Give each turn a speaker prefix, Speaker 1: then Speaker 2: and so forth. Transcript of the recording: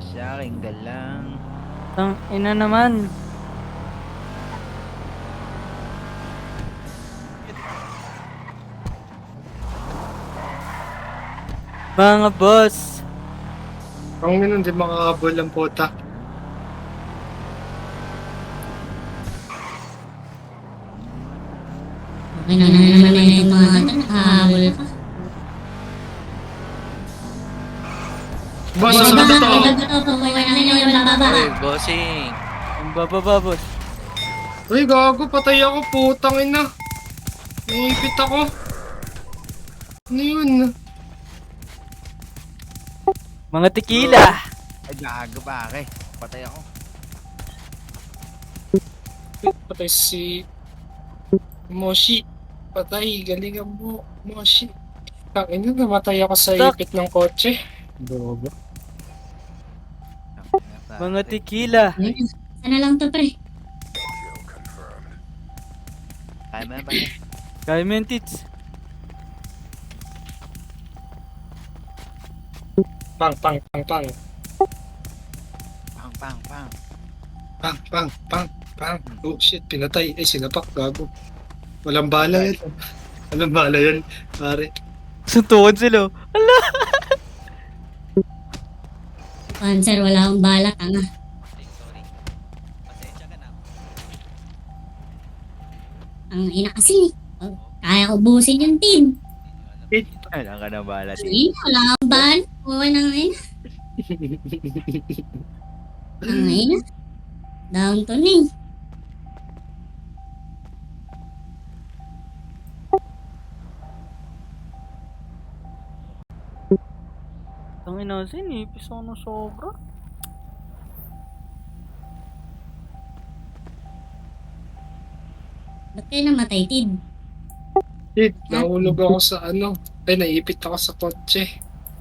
Speaker 1: Sa akin ka lang.
Speaker 2: Tang ina naman. Mga boss.
Speaker 3: Ang minun, di makakabol ang puta.
Speaker 4: Okay na naman na itong mga ito, nakahabol pa.
Speaker 3: Boss,
Speaker 4: Ay,
Speaker 3: ano
Speaker 4: baba,
Speaker 3: to?
Speaker 4: ay, bago to, pumuwi na kayo, walang baba.
Speaker 1: Uy, bossing.
Speaker 2: Ang bababa boss.
Speaker 3: Uy, gago, patay ako, putang ina. Naipit ako. Ano yun?
Speaker 2: Mga tequila.
Speaker 1: Ay, gago pare. Patay ako.
Speaker 3: Patay si Moshi. Patay, galingan mo, Moshi. Tangina, namatay ako sa
Speaker 2: Stuck.
Speaker 3: ipit ng kotse. Bobo.
Speaker 2: Mga tequila.
Speaker 4: Ayun, sana lang to, pre.
Speaker 1: Kaya mo yan, pare.
Speaker 2: Kaya mo yung tits.
Speaker 3: Pang, pang, pang, pang.
Speaker 1: Pang, pang, pang.
Speaker 3: Pang, pang, pang, pang. Oh shit, pinatay. Eh, sinapak, gago. Walang bala yan. Walang bala yan, pare.
Speaker 2: Suntukan sila. Ala.
Speaker 4: Panzer, wala akong bala, tanga.
Speaker 1: Sorry. Pasensya ka na.
Speaker 4: Ang ina kasi. Oh, kaya ko busin yung team.
Speaker 1: Wala ka na bahala.
Speaker 4: Ay, wala akong bala. Oo, nang ina. Ang ina. Down to na eh.
Speaker 2: Tang ina sinipis ako ng sobra.
Speaker 4: Ba't kayo namatay, Tid?
Speaker 3: Shit, nahulog ako sa ano. Ay, naipit ako sa kotse.